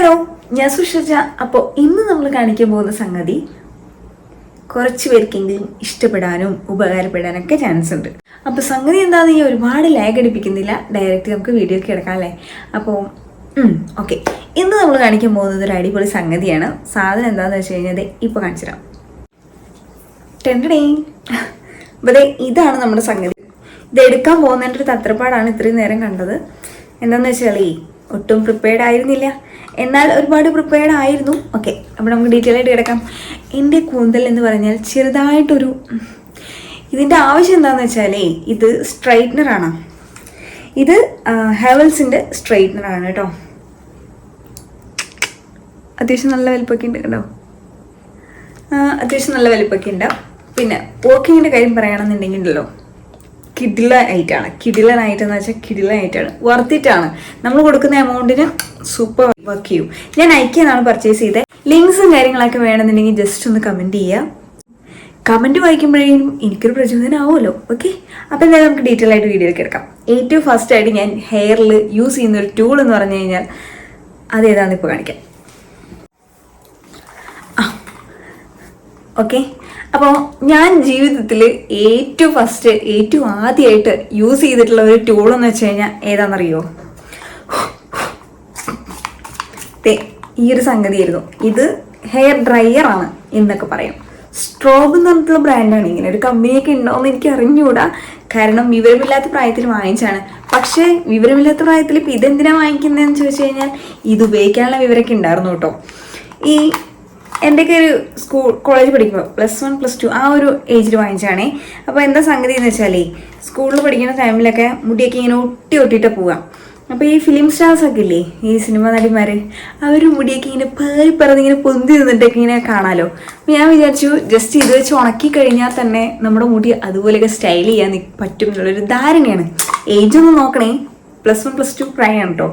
Hello, ഞാൻ സുഷജ. അപ്പോൾ ഇന്ന് നമ്മൾ കാണിക്കാൻ പോകുന്ന സംഗതി കുറച്ച് പേർക്കെങ്കിലും ഇഷ്ടപ്പെടാനും ഉപകാരപ്പെടാനൊക്കെ ചാൻസ് ഉണ്ട്. അപ്പോൾ സംഗതി എന്താണെന്ന് ഞാൻ ഒരുപാട് ലാഗ് അടിപ്പിക്കുന്നില്ല, ഡയറക്റ്റ് നമുക്ക് വീഡിയോക്ക് കിടക്കാം അല്ലേ. അപ്പോൾ ഓക്കെ, ഇന്ന് നമ്മൾ കാണിക്കാൻ പോകുന്നത് ഒരു അടിപൊളി സംഗതിയാണ്. സാധനം എന്താണെന്ന് വെച്ച് കഴിഞ്ഞാൽ ഇപ്പോൾ കാണിച്ചു തരാം. അപ്പോൾ ഇതാണ് നമ്മുടെ സംഗതി. ഇത് എടുക്കാൻ പോകുന്നതിൻ്റെ ഒരു തത്രപ്പാടാണ് ഇത്രയും നേരം കണ്ടത്. എന്താണെന്ന് വെച്ചാൽ ഒട്ടും പ്രിപ്പയർഡ് ആയിരുന്നില്ല, എന്നാൽ ഒരുപാട് പ്രിപ്പയർഡ് ആയിരുന്നു. ഓക്കെ, അപ്പോൾ നമുക്ക് ഡീറ്റെയിൽ ആയിട്ട് കിടക്കാം. എൻ്റെ കൂന്തൽ എന്ന് പറഞ്ഞാൽ ചെറുതായിട്ടൊരു ഇതിൻ്റെ ആവശ്യം എന്താണെന്ന് വെച്ചാൽ ഇത് സ്ട്രൈറ്റ്നറാണ്. ഇത് ഹെവൽസിൻ്റെ സ്ട്രൈറ്റ്നറാണ് കേട്ടോ. അത്യാവശ്യം നല്ല വലിപ്പമൊക്കെ ഉണ്ട് കേട്ടോ, അത്യാവശ്യം നല്ല വലിപ്പമൊക്കെ ഉണ്ട്. പിന്നെ വർക്കിങ്ങിൻ്റെ കാര്യം പറയുകയാണെന്നുണ്ടെങ്കിൽ ഉണ്ടല്ലോ, കിടിലനായിട്ടെന്ന് വെച്ചാൽ കിടിലനായിട്ടാണ്, വർത്തിട്ടാണ്. നമ്മൾ കൊടുക്കുന്ന എമൗണ്ടിന് സൂപ്പർ വർക്ക് ചെയ്യും. ഞാൻ ഐക്യന്നാണ് പർച്ചേസ് ചെയ്തത്. ലിങ്ക്സും കാര്യങ്ങളൊക്കെ വേണമെന്നുണ്ടെങ്കിൽ ജസ്റ്റ് ഒന്ന് കമൻറ്റ് ചെയ്യുക. കമൻറ്റ് വായിക്കുമ്പോഴേക്കും എനിക്കൊരു പ്രചോദനം ആവുമല്ലോ. ഓക്കെ, അപ്പോൾ എന്തായാലും നമുക്ക് ഡീറ്റെയിൽ ആയിട്ട് വീഡിയോയിലേക്ക് എടുക്കാം. ഏറ്റവും ഫസ്റ്റ് ആയിട്ട് ഞാൻ ഹെയറിൽ യൂസ് ചെയ്യുന്ന ഒരു ടൂൾ എന്ന് പറഞ്ഞു കഴിഞ്ഞാൽ അതേതാണെന്ന് ഇപ്പോൾ കാണിക്കാം. ഓക്കെ, അപ്പോൾ ഞാൻ ജീവിതത്തിൽ ഏറ്റവും ആദ്യമായിട്ട് യൂസ് ചെയ്തിട്ടുള്ള ഒരു ടൂൾ എന്ന് വെച്ച് കഴിഞ്ഞാൽ ഏതാണെന്നറിയോ? ഈ ഒരു സംഗതിയായിരുന്നു. ഇത് ഹെയർ ഡ്രയർ ആണ് എന്നൊക്കെ പറയും. സ്ട്രോബ് എന്ന് പറഞ്ഞിട്ടുള്ള ബ്രാൻഡാണ്. ഇങ്ങനെ ഒരു കമ്പനിയൊക്കെ ഉണ്ടോയെന്ന് എനിക്ക് അറിഞ്ഞുകൂടാ, കാരണം വിവരമില്ലാത്ത പ്രായത്തിൽ വാങ്ങിച്ചാണ്. പക്ഷേ വിവരമില്ലാത്ത പ്രായത്തിൽ ഇപ്പം ഇതെന്തിനാണ് വാങ്ങിക്കുന്നതെന്ന് ചോദിച്ചു കഴിഞ്ഞാൽ ഇത് ഉപയോഗിക്കാനുള്ള വിവരമൊക്കെ ഉണ്ടായിരുന്നു കേട്ടോ. ഈ എൻ്റെയൊക്കെ ഒരു കോളേജ് പഠിക്കുമ്പോൾ +1 +2 ആ ഒരു ഏജിൽ വാങ്ങിച്ചാണേ. അപ്പോൾ എന്താ സംഗതി എന്ന് വെച്ചാൽ സ്കൂളിൽ പഠിക്കുന്ന ടൈമിലൊക്കെ മുടിയൊക്കെ ഇങ്ങനെ ഒട്ടിയിട്ട് പോവാം. അപ്പോൾ ഈ ഫിലിം സ്റ്റാർസൊക്കെ ഇല്ലേ, ഈ സിനിമ നടിമാർ, അവർ മുടിയൊക്കെ ഇങ്ങനെ പറഞ്ഞിങ്ങനെ പൊന്തി നിന്നിട്ടൊക്കെ ഇങ്ങനെ കാണാമല്ലോ. അപ്പോൾ ഞാൻ വിചാരിച്ചു ജസ്റ്റ് ഇത് വെച്ച് ഉണക്കി കഴിഞ്ഞാൽ തന്നെ നമ്മുടെ മുടി അതുപോലെയൊക്കെ സ്റ്റൈൽ ചെയ്യാൻ പറ്റും എന്നുള്ളൊരു ധാരണയാണ്. ഏജൊന്നും നോക്കണേ, +1 +2 പ്രായമാണ് കേട്ടോ.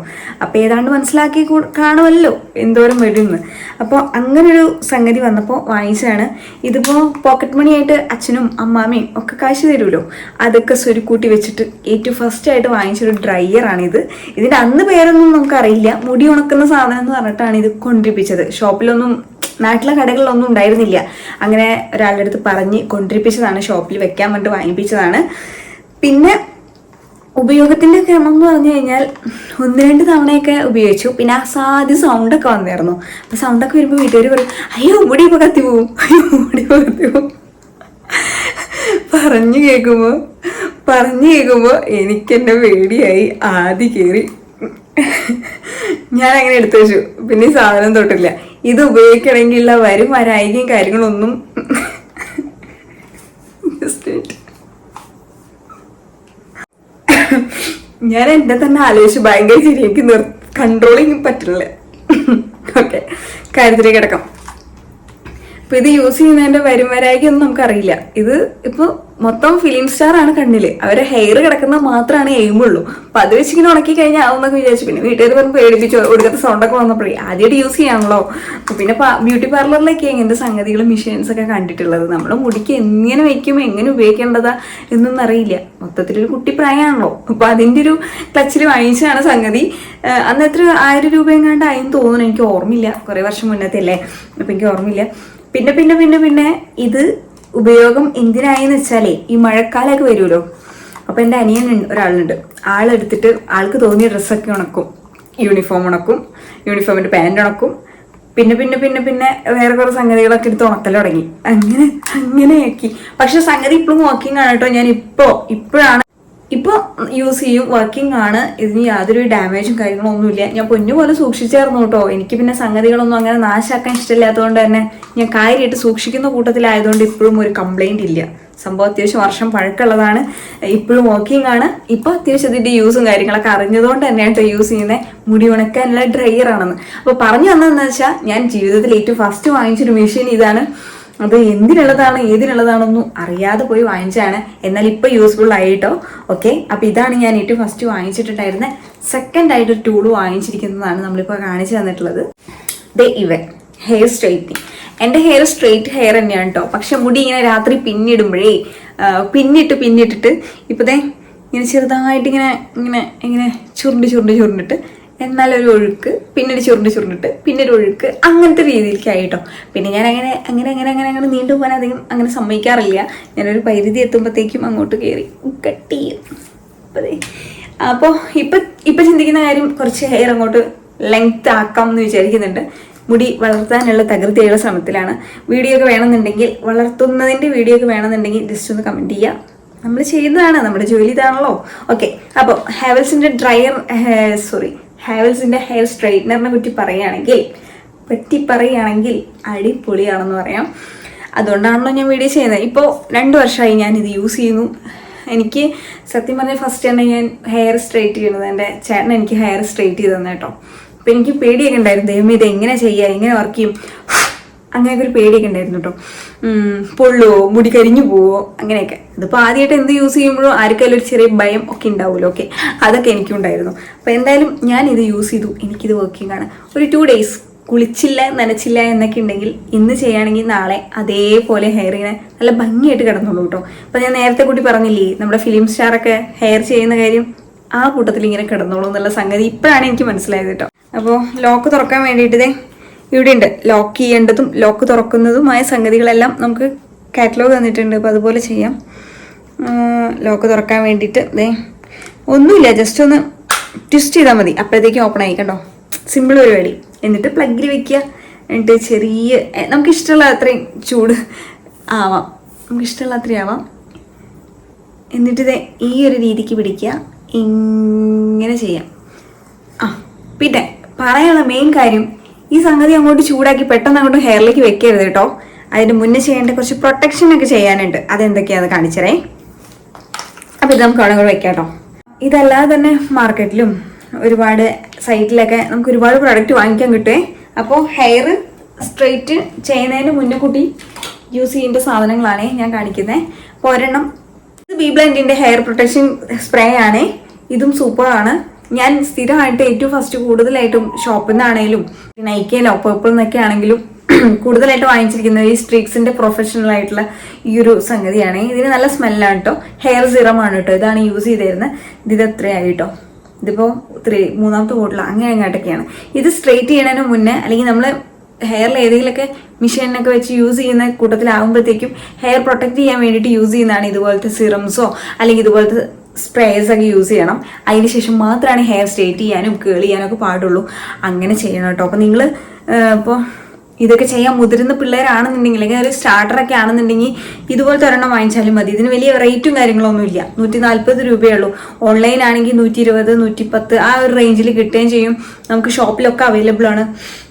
അപ്പോൾ ഏതാണ്ട് മനസ്സിലാക്കി കാണുമല്ലോ എന്തോരം വരുമെന്ന്. അപ്പോൾ അങ്ങനൊരു സംഗതി വന്നപ്പോൾ വാങ്ങിച്ചതാണ്. ഇതിപ്പോൾ പോക്കറ്റ് മണി ആയിട്ട് അച്ഛനും അമ്മാമ്മയും ഒക്കെ കാശ് തരുമല്ലോ, അതൊക്കെ സ്വരുക്കൂട്ടി വെച്ചിട്ട് ഏറ്റവും ഫസ്റ്റായിട്ട് വാങ്ങിച്ചൊരു ഡ്രയറാണിത്. ഇതിൻ്റെ അന്ന് പേരൊന്നും നമുക്കറിയില്ല. മുടി ഉണക്കുന്ന സാധനം എന്ന് പറഞ്ഞിട്ടാണ് ഇത് കൊണ്ടിരിപ്പിച്ചത്. ഷോപ്പിലൊന്നും, നാട്ടിലെ കടകളിലൊന്നും ഉണ്ടായിരുന്നില്ല. അങ്ങനെ ഒരാളുടെ അടുത്ത് പറഞ്ഞ് കൊണ്ടിരിപ്പിച്ചതാണ്, ഷോപ്പിൽ വെക്കാൻ വേണ്ടി വാങ്ങിപ്പിച്ചതാണ്. പിന്നെ ഉപയോഗത്തിൻ്റെ ക്രമം എന്ന് പറഞ്ഞു കഴിഞ്ഞാൽ 1-2 തവണയൊക്കെ ഉപയോഗിച്ചു. പിന്നെ ആ സൗണ്ടൊക്കെ വന്നായിരുന്നു. അപ്പോൾ സൗണ്ടൊക്കെ വരുമ്പോൾ വീട്ടുകാർ പറയും, അയ്യോ മുടി ഇപ്പോൾ കത്തി പോവും, അയ്യോ മുടി ഇപ്പോൾ കത്തി പോവും. പറഞ്ഞു കേൾക്കുമ്പോൾ എനിക്കെന്നെ പേടിയായി. ആദ്യം കയറി ഞാനങ്ങനെ എടുത്തു വെച്ചു. പിന്നെ ഈ സാധനം തൊട്ടില്ല. ഇത് ഉപയോഗിക്കണമെങ്കിലുള്ള വരായികയും കാര്യങ്ങളൊന്നും ഞാൻ എന്നെ തന്നെ ആലോചിച്ചു ഭയങ്കര ശരി, എനിക്ക് കൺട്രോളിങ് പറ്റില്ല. ഓക്കെ, കാര്യത്തിലേക്ക് കിടക്കാം. അപ്പോൾ ഇത് യൂസ് ചെയ്യുന്നതിൻ്റെ വരായികൊന്നും നമുക്കറിയില്ല. ഇത് ഇപ്പോൾ മൊത്തം ഫിലിം സ്റ്റാർ ആണ് കണ്ണില്, അവരെ ഹെയർ കിടക്കുന്നത് മാത്രമാണ് എയിമുള്ളൂ. അപ്പോൾ അത് വെച്ചിങ്ങനെ ഉണക്കി കഴിഞ്ഞാൽ ആവുന്നൊക്കെ വിചാരിച്ചു. പിന്നെ വീട്ടുകാർ പറഞ്ഞ് പേടിപ്പിച്ചു, ഒടുക്കത്തെ സൗണ്ടൊക്കെ വന്നപ്പോഴേ ആദ്യമായിട്ട് യൂസ് ചെയ്യാണല്ലോ. പിന്നെ ബ്യൂട്ടി പാർലറിലേക്ക് ഇങ്ങനത്തെ സംഗതികളും മെഷീൻസ് ഒക്കെ കണ്ടിട്ടുള്ളത്. നമ്മുടെ മുടിക്ക് എങ്ങനെ വയ്ക്കും, എങ്ങനെ ഉപയോഗിക്കേണ്ടതാ എന്നൊന്നും അറിയില്ല. മൊത്തത്തിലൊരു കുട്ടി പ്രായമാണല്ലോ. അപ്പോൾ അതിൻ്റെ ഒരു ക്ലച്ചിൽ വാങ്ങിച്ചതാണ് സംഗതി. അന്ന് എത്ര 1000 രൂപ എങ്ങാണ്ടായെന്ന് തോന്നുന്നു, എനിക്ക് ഓർമ്മയില്ല. കുറേ വർഷം മുന്നത്തെ അല്ലേ, അപ്പോൾ എനിക്ക് ഓർമ്മയില്ല. പിന്നെ ഇത് ഉപയോഗം എന്തിനായെന്ന് വെച്ചാലേ ഈ മഴക്കാലമൊക്കെ വരുമല്ലോ. അപ്പോൾ എൻ്റെ അനിയൻ ഒരാളുണ്ട്, ആളെടുത്തിട്ട് ആൾക്ക് തോന്നിയ ഡ്രസ്സൊക്കെ ഉണക്കും, യൂണിഫോം ഉണക്കും, യൂണിഫോമിൻ്റെ പാൻറ് ഉണക്കും. പിന്നെ വേറെ കുറേ സംഗതികളൊക്കെ എടുത്ത് ഉണക്കൽ തുടങ്ങി. അങ്ങനെയാക്കി. പക്ഷെ സംഗതി ഇപ്പോഴും വർക്കിംഗ് ആണ് കേട്ടോ. ഞാൻ ഇപ്പോഴാണ് യൂസ് ചെയ്യും, വർക്കിംഗ് ആണ്. ഇതിന് യാതൊരു ഡാമേജും കാര്യങ്ങളോ ഒന്നുമില്ല. ഞാൻ പൊന്നുപോലെ സൂക്ഷിച്ചായിരുന്നു കേട്ടോ. എനിക്ക് പിന്നെ സംഗതികളൊന്നും അങ്ങനെ നാശാക്കാൻ ഇഷ്ടമില്ലാത്തതുകൊണ്ട് തന്നെ ഞാൻ കാര്യമായിട്ട് സൂക്ഷിക്കുന്ന കൂട്ടത്തിലായതുകൊണ്ട് ഇപ്പോഴും ഒരു കംപ്ലൈൻറ്റ് ഇല്ല. സംഭവം അത്യാവശ്യം വർഷം പഴക്കമുള്ളതാണ്, ഇപ്പോഴും വർക്കിംഗ് ആണ്. ഇപ്പോൾ അത്യാവശ്യം ഇതിൻ്റെ യൂസും കാര്യങ്ങളൊക്കെ അറിഞ്ഞതുകൊണ്ട് തന്നെയാണ് യൂസ് ചെയ്യുന്നത്. മുടി ഉണക്കാനുള്ള ഡ്രയർ ആണെന്ന്. അപ്പോൾ പറഞ്ഞു വന്നതെന്ന് വെച്ചാൽ ഞാൻ ജീവിതത്തിൽ ഏറ്റവും ഫസ്റ്റ് വാങ്ങിച്ചൊരു മെഷീൻ ഇതാണ്. അത് ഏതിനുള്ളതാണൊന്നും അറിയാതെ പോയി വാങ്ങിച്ചാണ്, എന്നാൽ ഇപ്പോൾ യൂസ്ഫുൾ ആയിട്ടോ. ഓക്കെ, അപ്പോൾ ഇതാണ് ഞാൻ ഏറ്റവും ഫസ്റ്റ് വാങ്ങിച്ചിട്ടുണ്ടായിരുന്നത്. സെക്കൻഡായിട്ടൊരു ടൂള് വാങ്ങിച്ചിരിക്കുന്നതാണ് നമ്മളിപ്പോൾ കാണിച്ചു തന്നിട്ടുള്ളത്. ഇവൻ ഹെയർ സ്ട്രെയിറ്റനിങ്. എൻ്റെ ഹെയർ സ്ട്രെയിറ്റ് ഹെയർ തന്നെയാണ് കേട്ടോ. പക്ഷെ മുടി ഇങ്ങനെ രാത്രി പിന്നിടുമ്പോഴേ പിന്നിട്ടിട്ട് ഇപ്പോഴത്തെ ഇങ്ങനെ ചെറുതായിട്ട് ഇങ്ങനെ ചുരുണ്ടിട്ട് എന്നാൽ ഒരു ഒഴുക്ക്, പിന്നെ ഒരു ചുരുണ്ടിട്ട് പിന്നെ ഒരു ഒഴുക്ക്, അങ്ങനത്തെ രീതിയിലേക്കായി കേട്ടോ. പിന്നെ ഞാൻ അങ്ങനെ നീണ്ടു പോകാൻ അധികം അങ്ങനെ സമ്മതിക്കാറില്ല. ഞാനൊരു പരിധി എത്തുമ്പോഴത്തേക്കും അങ്ങോട്ട് കയറി കട്ട് ചെയ്യും. അപ്പോൾ ഇപ്പം ചിന്തിക്കുന്ന കാര്യം കുറച്ച് ഹെയർ അങ്ങോട്ട് ലെങ്ത് ആക്കാം എന്ന് വിചാരിക്കുന്നുണ്ട്. മുടി വളർത്താനുള്ള തകൃതിയുള്ള ശ്രമത്തിലാണ്. വീഡിയോ ഒക്കെ വേണമെന്നുണ്ടെങ്കിൽ, വളർത്തുന്നതിൻ്റെ വീഡിയോ ഒക്കെ വേണമെന്നുണ്ടെങ്കിൽ ജസ്റ്റ് ഒന്ന് കമൻറ്റ് ചെയ്യുക. നമ്മൾ ചെയ്യുന്നതാണ്, നമ്മുടെ ജോലി ഇതാണല്ലോ. ഓക്കെ, അപ്പോൾ ഹാവൽസിൻ്റെ ഹാവൽസിൻ്റെ ഹെയർ സ്ട്രൈറ്റ്നറിനെ പറ്റി പറയുകയാണെങ്കിൽ അടിപൊളിയാണെന്ന് പറയാം. അതുകൊണ്ടാണല്ലോ ഞാൻ വീഡിയോ ചെയ്യുന്നത്. ഇപ്പോൾ 2 വർഷമായി ഞാൻ ഇത് യൂസ് ചെയ്യുന്നു. എനിക്ക് സത്യം പറഞ്ഞാൽ ഫസ്റ്റ് തന്നെ ഞാൻ ഹെയർ സ്ട്രൈറ്റ് ചെയ്യുന്നത് എൻ്റെ ചേട്ടൻ എനിക്ക് ഹെയർ സ്ട്രൈറ്റ് ചെയ്ത് തന്നെ കേട്ടോ. അപ്പോൾ എനിക്ക് പേടിയൊക്കെ ഉണ്ടായിരുന്നു, ദൈവം ഇത് എങ്ങനെ ചെയ്യുക, എങ്ങനെ വർക്ക് ചെയ്യും, അങ്ങനെയൊക്കെ ഒരു പേടിയൊക്കെ ഉണ്ടായിരുന്നു കേട്ടോ. പൊള്ളുവോ, മുടി കരിഞ്ഞു പോവോ, അങ്ങനെയൊക്കെ. ഇതിപ്പോൾ ആദ്യമായിട്ട് എന്ത് യൂസ് ചെയ്യുമ്പോഴും ആർക്കെങ്കിലും ഒരു ചെറിയ ഭയം ഒക്കെ ഉണ്ടാവുമല്ലോ. ഓക്കെ, അതൊക്കെ എനിക്കും ഉണ്ടായിരുന്നു. അപ്പോൾ എന്തായാലും ഞാൻ ഇത് യൂസ് ചെയ്തു, എനിക്കിത് വർക്കിംഗ് ആണ്. ഒരു 2 days കുളിച്ചില്ല നനച്ചില്ല എന്നൊക്കെ ഉണ്ടെങ്കിൽ ഇന്ന് ചെയ്യുകയാണെങ്കിൽ നാളെ അതേപോലെ ഹെയർ ഇങ്ങനെ നല്ല ഭംഗിയായിട്ട് കിടന്നുള്ളൂ കേട്ടോ. അപ്പോൾ ഞാൻ നേരത്തെ കൂടി പറഞ്ഞില്ലേ, നമ്മുടെ ഫിലിം സ്റ്റാറൊക്കെ ഹെയർ ചെയ്യുന്ന കാര്യം, ആ കൂട്ടത്തിൽ ഇങ്ങനെ കിടന്നോളൂ എന്നുള്ള സംഗതി ഇപ്പോഴാണ് എനിക്ക് മനസ്സിലായത് കേട്ടോ. അപ്പോൾ ലോക്ക് തുറക്കാൻ വേണ്ടിയിട്ട് ഇവിടെ ഉണ്ട്, ലോക്ക് ചെയ്യേണ്ടതും ലോക്ക് തുറക്കുന്നതുമായ സംഗതികളെല്ലാം നമുക്ക് കാറ്റലോഗ് തന്നിട്ടുണ്ട്. അപ്പോൾ അതുപോലെ ചെയ്യാം. ലോക്ക് തുറക്കാൻ വേണ്ടിയിട്ട് ഒന്നുമില്ല, ജസ്റ്റ് ഒന്ന് ട്വിസ്റ്റ് ചെയ്താൽ മതി, അപ്പോഴത്തേക്കും ഓപ്പൺ ആയി കണ്ടോ. സിമ്പിൾ പരിപാടി. എന്നിട്ട് പ്ലഗിൽ വെക്കുക. എന്നിട്ട് ചെറിയ നമുക്കിഷ്ടമുള്ള അത്രയും ചൂട് ആവാം, നമുക്കിഷ്ടമുള്ള അത്രയും ആവാം. എന്നിട്ട് ഈ ഒരു രീതിക്ക് പിടിക്കുക, ഇങ്ങനെ ചെയ്യാം. പിന്നെ പറയാനുള്ള മെയിൻ കാര്യം, ഈ സംഗതി അങ്ങോട്ട് ചൂടാക്കി പെട്ടെന്ന് അങ്ങോട്ട് ഹെയറിലേക്ക് വെക്കരുത് കേട്ടോ. അതിന് മുന്നേ ചെയ്യേണ്ട കുറച്ച് പ്രൊട്ടക്ഷൻ ഒക്കെ ചെയ്യാനുണ്ട്. അതെന്തൊക്കെയാണെന്ന് കാണിച്ചേ. അപ്പോൾ ഇത് നമുക്ക് അവിടെ വെക്കാം കേട്ടോ. ഇതല്ലാതെ തന്നെ മാർക്കറ്റിലും ഒരുപാട് സൈറ്റിലൊക്കെ നമുക്ക് ഒരുപാട് പ്രൊഡക്റ്റ് വാങ്ങിക്കാൻ കിട്ടുമേ. അപ്പോൾ ഹെയർ സ്ട്രെയിറ്റ് ചെയ്യുന്നതിന് മുന്നേ കൂട്ടി യൂസ് ചെയ്യേണ്ട സാധനങ്ങളാണ് ഞാൻ കാണിക്കുന്നത്. അപ്പോൾ ഒരെണ്ണം ബി ബ്ലെൻഡിൻ്റെ ഹെയർ പ്രൊട്ടക്ഷൻ സ്പ്രേ ആണ്. ഇതും സൂപ്പറാണ്. ഞാൻ സ്ഥിരമായിട്ട് ഏറ്റവും ഫസ്റ്റ് കൂടുതലായിട്ടും ഷോപ്പിൽ നിന്നാണെങ്കിലും നൈക്കയിലോ പേർപ്പിൾ നിന്നൊക്കെ ആണെങ്കിലും കൂടുതലായിട്ട് വാങ്ങിച്ചിരിക്കുന്നത് ഈ സ്ട്രീക്സിൻ്റെ പ്രൊഫഷണൽ ആയിട്ടുള്ള ഈ ഒരു സംഗതിയാണ്. ഇതിന് നല്ല സ്മെല്ലാണ് കേട്ടോ. ഹെയർ സിറമാണ് കേട്ടോ. ഇതാണ് യൂസ് ചെയ്തിരുന്നത്. ഇത് എത്രയായി കേട്ടോ. ഇതിപ്പോൾ 3ാമത്തെ ബോട്ടിൽ അങ്ങനെ അങ്ങോട്ടൊക്കെയാണ്. ഇത് സ്ട്രെയിറ്റ് ചെയ്യണതിന് മുന്നേ, അല്ലെങ്കിൽ നമ്മൾ ഹെയറിൽ ഏതെങ്കിലുമൊക്കെ മെഷീനൊക്കെ വെച്ച് യൂസ് ചെയ്യുന്ന കൂട്ടത്തിലാകുമ്പോഴത്തേക്കും ഹെയർ പ്രൊട്ടക്റ്റ് ചെയ്യാൻ വേണ്ടിയിട്ട് യൂസ് ചെയ്യുന്നതാണ് ഇതുപോലത്തെ സിറംസോ അല്ലെങ്കിൽ ഇതുപോലത്തെ സ്പ്രേസ് ഒക്കെ യൂസ് ചെയ്യണം. അതിന് ശേഷം മാത്രമാണ് ഹെയർ സ്ട്രെയിറ്റ് ചെയ്യാനും കേൾ ചെയ്യാനൊക്കെ പാടുള്ളൂ. അങ്ങനെ ചെയ്യണം കേട്ടോ. അപ്പോൾ നിങ്ങൾ ഇപ്പോൾ ഇതൊക്കെ ചെയ്യാൻ മുതിരുന്ന പിള്ളേരാണെന്നുണ്ടെങ്കിൽ, അല്ലെങ്കിൽ ഒരു സ്റ്റാർട്ടറൊക്കെ ആണെന്നുണ്ടെങ്കിൽ ഇതുപോലത്തെ ഒരെണ്ണം വാങ്ങിച്ചാലും മതി. ഇതിന് വലിയ റേറ്റും കാര്യങ്ങളൊന്നുമില്ല. 140 രൂപയുള്ളൂ. ഓൺലൈൻ ആണെങ്കിൽ 120, 110 ആ ഒരു റേഞ്ചിൽ കിട്ടുകയും ചെയ്യും. നമുക്ക് ഷോപ്പിലൊക്കെ അവൈലബിൾ ആണ്.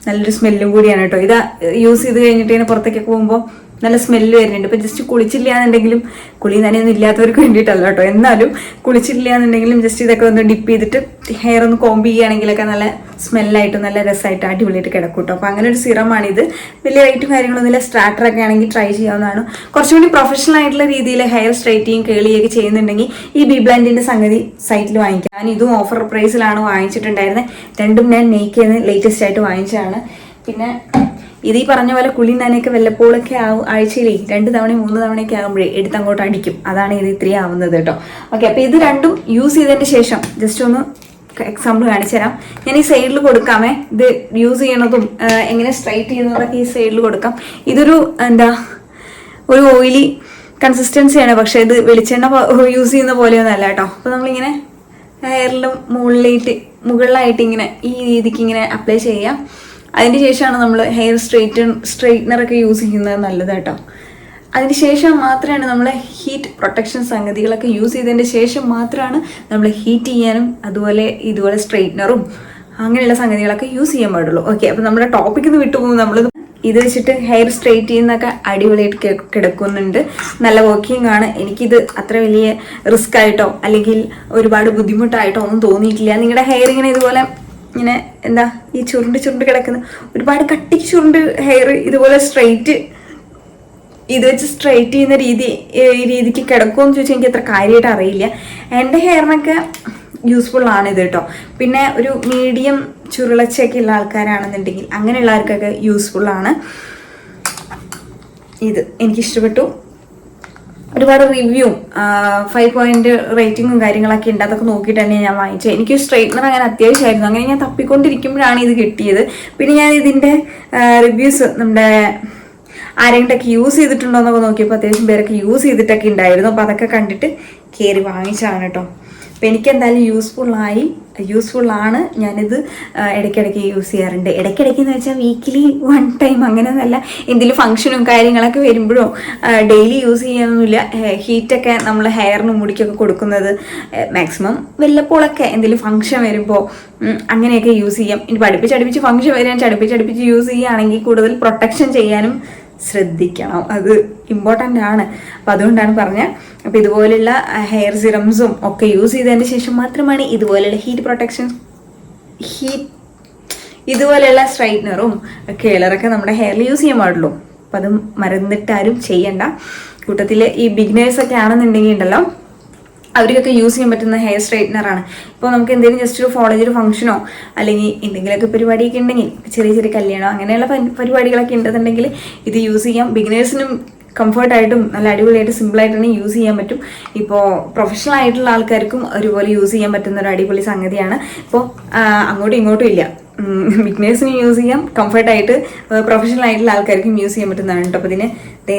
നല്ലൊരു സ്മെല്ലും കൂടിയാണ് കേട്ടോ. ഇത് യൂസ് ചെയ്ത് കഴിഞ്ഞിട്ട് ഇങ്ങനെ പുറത്തേക്കൊക്കെ പോകുമ്പോൾ നല്ല സ്മെല്ല് വരുന്നുണ്ട്. ഇപ്പം ജസ്റ്റ് കുളിച്ചില്ല എന്നുണ്ടെങ്കിലും, കുളി നനയൊന്നും ഇല്ലാത്തവർക്ക് വേണ്ടിയിട്ടല്ല കേട്ടോ, എന്നാലും കുളിച്ചില്ല എന്നുണ്ടെങ്കിലും ജസ്റ്റ് ഇതൊക്കെ ഒന്ന് ഡിപ്പ് ചെയ്തിട്ട് ഹെയർ ഒന്ന് കോംബ് ചെയ്യുകയാണെങ്കിലൊക്കെ നല്ല സ്മെല്ലായിട്ട് നല്ല രസമായിട്ട് അടിപൊളിയായിട്ട് കിടക്കും കേട്ടോ. അപ്പോൾ അങ്ങനെ ഒരു സിറമാണിത്. വലിയ റേറ്റും കാര്യങ്ങളൊന്നുമില്ല. സ്റ്റാർട്ടറൊക്കെ ആണെങ്കിൽ ട്രൈ ചെയ്യാവുന്നതാണ്. കുറച്ചും കൂടി പ്രൊഫഷണൽ ആയിട്ടുള്ള രീതിയിൽ ഹെയർ സ്ട്രൈറ്റിങ് കേളിയൊക്കെ ചെയ്യുന്നുണ്ടെങ്കിൽ ഈ ബി ബ്ലെൻഡിൻ്റെ സംഗതി സൈറ്റിൽ വാങ്ങിക്കാം. ഞാൻ ഇതും ഓഫർ പ്രൈസിലാണ് വാങ്ങിച്ചിട്ടുണ്ടായിരുന്നത്. രണ്ടും ഞാൻ നെയ്ക്ക് ലേറ്റസ്റ്റ് ആയിട്ട് വാങ്ങിച്ചതാണ്. പിന്നെ ഇത് ഈ പറഞ്ഞ പോലെ കുളി നനയൊക്കെ വല്ലപ്പോഴൊക്കെ ആഴ്ചയിലേ 2 തവണയും 3 തവണയൊക്കെ ആകുമ്പോഴേ എടുത്തങ്ങോട്ട് അടിക്കും. അതാണ് ഇത് ഇത്രയും ആവുന്നത് കേട്ടോ. ഓക്കെ, അപ്പോൾ ഇത് രണ്ടും യൂസ് ചെയ്തതിന് ശേഷം ജസ്റ്റ് ഒന്ന് എക്സാമ്പിൾ കാണിച്ചു തരാം. ഞാൻ ഈ സൈഡിൽ കൊടുക്കാമേ. ഇത് യൂസ് ചെയ്യണതും എങ്ങനെ സ്ട്രൈറ്റ് ചെയ്യുന്നതൊക്കെ ഈ സൈഡിൽ കൊടുക്കാം. ഇതൊരു ഒരു ഓയിലി കൺസിസ്റ്റൻസിയാണ്, പക്ഷേ ഇത് വെളിച്ചെണ്ണ യൂസ് ചെയ്യുന്ന പോലെയൊന്നും അല്ല കേട്ടോ. അപ്പോൾ നമ്മളിങ്ങനെ ഹെയറിലും മുകളിലായിട്ട് ഇങ്ങനെ ഈ രീതിക്ക് ഇങ്ങനെ അപ്ലൈ ചെയ്യാം. അതിന് ശേഷമാണ് നമ്മൾ ഹെയർ സ്ട്രെയിറ്റ്നറൊക്കെ യൂസ് ചെയ്യുന്നത് നല്ലത് കേട്ടോ. അതിന് ശേഷം മാത്രമാണ് നമ്മൾ ഹീറ്റ് പ്രൊട്ടക്ഷൻ സംഗതികളൊക്കെ യൂസ് ചെയ്തതിൻ്റെ ശേഷം മാത്രമാണ് നമ്മൾ ഹീറ്റ് ചെയ്യാനും ഇതുപോലെ സ്ട്രെയിറ്റ്നറും അങ്ങനെയുള്ള സംഗതികളൊക്കെ യൂസ് ചെയ്യാൻ പാടുള്ളൂ. ഓക്കെ, അപ്പോൾ നമ്മുടെ ടോപ്പിക്കിൽ നിന്ന് വിട്ടുപോകും. നമ്മൾ ഇത് വെച്ചിട്ട് ഹെയർ സ്ട്രെയിറ്റ് ചെയ്യുന്നതൊക്കെ അടിപൊളിയായിട്ട് കിടക്കുന്നുണ്ട്. നല്ല വർക്കിംഗ് ആണ്. എനിക്കിത് അത്ര വലിയ റിസ്ക് ആയിട്ടോ അല്ലെങ്കിൽ ഒരുപാട് ബുദ്ധിമുട്ടായിട്ടോ ഒന്നും തോന്നിയിട്ടില്ല. നിങ്ങളുടെ ഹെയർ ഇങ്ങനെ ഇതുപോലെ ഇങ്ങനെ ഈ ചുരുണ്ട് കിടക്കുന്ന ഒരുപാട് കട്ടിക്ക് ചുരുണ്ട് ഹെയർ ഇതുപോലെ ഇത് വെച്ച് സ്ട്രെയിറ്റ് ചെയ്യുന്ന ഈ രീതിക്ക് കിടക്കുമെന്ന് ചോദിച്ചാൽ എനിക്ക് അത്ര കാര്യമായിട്ട് അറിയില്ല. എൻ്റെ ഹെയറിനൊക്കെ യൂസ്ഫുൾ ആണ് ഇത് കേട്ടോ. പിന്നെ ഒരു മീഡിയം ചുരുളച്ചൊക്കെ ഉള്ള ആൾക്കാരാണെന്നുണ്ടെങ്കിൽ അങ്ങനെയുള്ളവർക്കൊക്കെ യൂസ്ഫുൾ ആണ്. ഇത് എനിക്കിഷ്ടപ്പെട്ടു. ഒരുപാട് റിവ്യൂ 5 പോയിന്റ് റേറ്റിങ്ങും കാര്യങ്ങളൊക്കെ ഉണ്ട്. അതൊക്കെ നോക്കിയിട്ട് തന്നെ ഞാൻ വാങ്ങിച്ചത്. എനിക്ക് സ്ട്രെയിറ്റ്നർ അങ്ങനെ അത്യാവശ്യമായിരുന്നു. അങ്ങനെ ഞാൻ തപ്പിക്കൊണ്ടിരിക്കുമ്പോഴാണ് ഇത് കിട്ടിയത്. പിന്നെ ഞാൻ ഇതിൻ്റെ റിവ്യൂസ് നമ്മുടെ ആരെങ്കിലൊക്കെ യൂസ് ചെയ്തിട്ടുണ്ടോ എന്നൊക്കെ നോക്കിയപ്പോൾ അത്യാവശ്യം പേരൊക്കെ യൂസ് ചെയ്തിട്ടൊക്കെ ഉണ്ടായിരുന്നു. അപ്പോൾ അതൊക്കെ കണ്ടിട്ട് കയറി വാങ്ങിച്ചതാണ് കേട്ടോ. അപ്പോൾ എനിക്ക് എന്തായാലും യൂസ്ഫുള്ളാണ്. ഞാനിത് ഇടയ്ക്കിടയ്ക്ക് യൂസ് ചെയ്യാറുണ്ട്. ഇടയ്ക്കിടയ്ക്ക് എന്ന് വെച്ചാൽ വീക്കിലി 1 ടൈം അങ്ങനെയൊന്നല്ല. എന്തെങ്കിലും ഫംഗ്ഷനും കാര്യങ്ങളൊക്കെ വരുമ്പോഴോ ഡെയിലി യൂസ് ചെയ്യാനൊന്നുമില്ല. ഹീറ്റൊക്കെ നമ്മൾ ഹെയറിന് മുടിക്കൊക്കെ കൊടുക്കുന്നത് മാക്സിമം വല്ലപ്പോഴൊക്കെ എന്തെങ്കിലും ഫംഗ്ഷൻ വരുമ്പോൾ അങ്ങനെയൊക്കെ യൂസ് ചെയ്യാം. ഇനി അടുപ്പിച്ച് ഫംഗ്ഷൻ വരാൻ അടുപ്പിച്ച് യൂസ് ചെയ്യുകയാണെങ്കിൽ കൂടുതൽ പ്രൊട്ടക്ഷൻ ചെയ്യാനും ശ്രദ്ധിക്കണം. അത് ഇമ്പോർട്ടൻ്റ് ആണ്. അപ്പം അതുകൊണ്ടാണ് പറഞ്ഞത്. അപ്പോൾ ഇതുപോലുള്ള ഹെയർ സിറംസും ഒക്കെ യൂസ് ചെയ്തതിന് ശേഷം മാത്രമാണ് ഇതുപോലെയുള്ള ഇതുപോലെയുള്ള സ്ട്രൈറ്റ്നറും കേളറൊക്കെ നമ്മുടെ ഹെയറിൽ യൂസ് ചെയ്യാൻ പാടുള്ളൂ. അപ്പം അത് മറന്നിട്ടാരും ചെയ്യണ്ട. കൂട്ടത്തിൽ ഈ ബിഗിനേഴ്സൊക്കെ ആണെന്നുണ്ടെങ്കിൽ ഉണ്ടല്ലോ, അവർക്കൊക്കെ യൂസ് ചെയ്യാൻ പറ്റുന്ന ഹെയർ സ്ട്രൈറ്റ്നറാണ്. ഇപ്പോൾ നമുക്ക് എന്തെങ്കിലും ജസ്റ്റ് ഒരു കോളേജിൽ ഫംഗ്ഷനോ അല്ലെങ്കിൽ എന്തെങ്കിലുമൊക്കെ പരിപാടിയൊക്കെ ഉണ്ടെങ്കിൽ, ചെറിയ കല്യാണോ അങ്ങനെയുള്ള പരിപാടികളൊക്കെ ഉണ്ടെന്നുണ്ടെങ്കിൽ ഇത് യൂസ് ചെയ്യാം. ബിഗിനേഴ്സിനും കംഫർട്ടായിട്ടും നല്ല അടിപൊളിയായിട്ട് സിമ്പിളായിട്ട് തന്നെ യൂസ് ചെയ്യാൻ പറ്റും. ഇപ്പോൾ പ്രൊഫഷണൽ ആയിട്ടുള്ള ആൾക്കാർക്കും ഒരുപോലെ യൂസ് ചെയ്യാൻ പറ്റുന്ന ഒരു അടിപൊളി സംഗതിയാണ്. ഇപ്പോൾ അങ്ങോട്ടും ഇങ്ങോട്ടും ഇല്ല, ബിഗിനേഴ്സിനും യൂസ് ചെയ്യാം, കംഫർട്ടായിട്ട് പ്രൊഫഷണൽ ആയിട്ടുള്ള ആൾക്കാർക്കും യൂസ് ചെയ്യാൻ പറ്റുന്നതാണ് കേട്ടോ. അപ്പോൾ ഇതിന്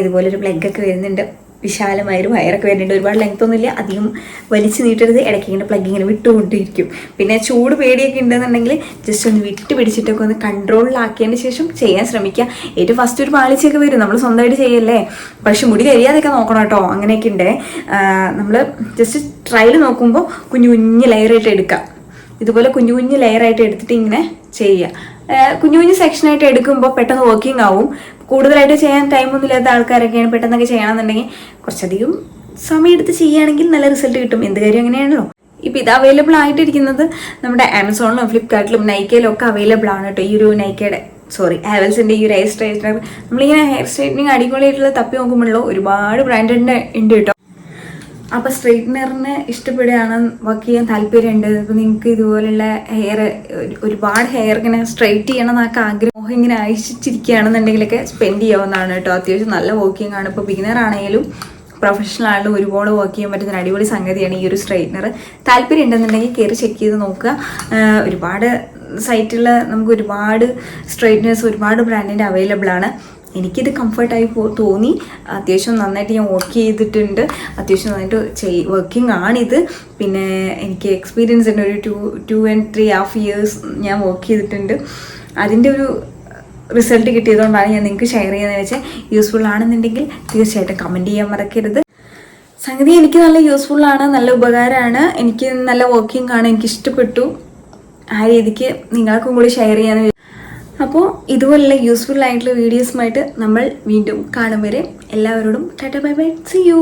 ഇതുപോലൊരു പ്ലഗൊക്കെ വരുന്നുണ്ട്. വിശാലമായൊരു വയറൊക്കെ വരുന്നുണ്ട്. ഒരുപാട് ലെങ്ത് ഒന്നുമില്ല, അധികം വലിച്ചു നീട്ടരുത്. ഇടയ്ക്ക് ഇങ്ങനെ പ്ലഗ് ഇങ്ങനെ വിട്ടുകൊണ്ടിരിക്കും. പിന്നെ ചൂട് പേടിയൊക്കെ ഉണ്ടെന്നുണ്ടെങ്കിൽ ജസ്റ്റ് ഒന്ന് വിട്ട് പിടിച്ചിട്ടൊക്കെ ഒന്ന് കൺട്രോളിലാക്കിയതിന് ശേഷം ചെയ്യാൻ ശ്രമിക്കുക. ഏറ്റവും ഫസ്റ്റ് ഒരു പാളിച്ചയൊക്കെ വരും, നമ്മൾ സ്വന്തമായിട്ട് ചെയ്യല്ലേ. പക്ഷെ മുടി കരിയാതെയൊക്കെ നോക്കണം കേട്ടോ. അങ്ങനെയൊക്കെ ഉണ്ട്. നമ്മൾ ജസ്റ്റ് ട്രയൽ നോക്കുമ്പോൾ കുഞ്ഞു ലെയറായിട്ട് എടുക്കുക. ഇതുപോലെ കുഞ്ഞു ലെയറായിട്ട് എടുത്തിട്ട് ഇങ്ങനെ ചെയ്യുക. കുഞ്ഞു സെക്ഷനായിട്ട് എടുക്കുമ്പോൾ പെട്ടെന്ന് വർക്കിംഗ് ആവും. കൂടുതലായിട്ട് ചെയ്യാൻ ടൈമൊന്നും ഇല്ലാത്ത ആൾക്കാരൊക്കെയാണ് പെട്ടെന്നൊക്കെ ചെയ്യണമെന്നുണ്ടെങ്കിൽ കുറച്ചധികം സമയം എടുത്ത് ചെയ്യുകയാണെങ്കിൽ നല്ല റിസൾട്ട് കിട്ടും. എന്ത് കാര്യം അങ്ങനെയാണല്ലോ. ഇപ്പം ഇത് അവൈലബിൾ ആയിട്ടിരിക്കുന്നത് നമ്മുടെ ആമസോണിലും ഫ്ലിപ്കാർട്ടിലും നൈക്കയിലും ഒക്കെ അവൈലബിൾ ആണ് കേട്ടോ. ഈ ഒരു ഹാവൽസിൻ്റെ ഈ ഒരു ഹെയർ സ്ട്രൈറ്റ്നർ നമ്മളിങ്ങനെ ഹെയർ സ്ട്രൈറ്റനിങ് അടിപൊളിയായിട്ടുള്ള തപ്പി നോക്കുമ്പോഴല്ലോ ഒരുപാട് ബ്രാൻഡിൻ്റെ ഉണ്ട് കേട്ടോ. അപ്പോൾ സ്ട്രെയിറ്റ്നറിന് ഇഷ്ടപ്പെടുകയാണ്, വർക്ക് ചെയ്യാൻ താല്പര്യമുണ്ട്. ഇപ്പോൾ നിങ്ങൾക്ക് ഇതുപോലുള്ള ഒരുപാട് ഹെയർ ഇങ്ങനെ സ്ട്രെയിറ്റ് ചെയ്യണം എന്നൊക്കെ ആഗ്രഹം ഇങ്ങനെ അയച്ചിരിക്കുകയാണെന്നുണ്ടെങ്കിലൊക്കെ സ്പെൻഡ് ചെയ്യാവുന്നതാണ് കേട്ടോ. അത്യാവശ്യം നല്ല വർക്കിംഗ് ആണ്. ഇപ്പോൾ ബിഗിനർ ആണെങ്കിലും പ്രൊഫഷണൽ ആണെങ്കിലും ഒരുപാട് വർക്ക് ചെയ്യാൻ പറ്റുന്ന അടിപൊളി സംഗതിയാണ് ഈ ഒരു സ്ട്രെയിറ്റ്നർ. താല്പര്യം ഉണ്ടെന്നുണ്ടെങ്കിൽ കയറി ചെക്ക് ചെയ്ത് നോക്കുക. ഒരുപാട് സൈറ്റിൽ നമുക്ക് ഒരുപാട് സ്ട്രെയിറ്റ്നേഴ്സ് ഒരുപാട് ബ്രാൻഡിൻ്റെ അവൈലബിൾ ആണ്. എനിക്കിത് കംഫർട്ടായി തോന്നി. അത്യാവശ്യം നന്നായിട്ട് ഞാൻ വർക്ക് ചെയ്തിട്ടുണ്ട്. അത്യാവശ്യം നന്നായിട്ട് വർക്കിംഗ് ആണിത്. പിന്നെ എനിക്ക് എക്സ്പീരിയൻസ് ഉണ്ട്. ഒരു 2 and 3.5 years ഞാൻ വർക്ക് ചെയ്തിട്ടുണ്ട്. അതിൻ്റെ ഒരു റിസൾട്ട് കിട്ടിയതുകൊണ്ടാണ് ഞാൻ നിങ്ങൾക്ക് ഷെയർ ചെയ്യുന്നത് വെച്ചാൽ. യൂസ്ഫുൾ ആണെന്നുണ്ടെങ്കിൽ തീർച്ചയായിട്ടും കമൻറ്റ് ചെയ്യാൻ മറക്കരുത്. സംഗതി എനിക്ക് നല്ല യൂസ്ഫുള്ളാണ്, നല്ല ഉപകാരമാണ്, എനിക്ക് നല്ല വർക്കിംഗ് ആണ്, എനിക്ക് ഇഷ്ടപ്പെട്ടു. ആ രീതിക്ക് നിങ്ങൾക്കും കൂടി ഷെയർ ചെയ്യാൻ. അപ്പോൾ ഇതുപോലുള്ള യൂസ്ഫുൾ ആയിട്ടുള്ള വീഡിയോസുമായിട്ട് നമ്മൾ വീണ്ടും കാണും വരെ എല്ലാവരോടും tata bye bye, see U.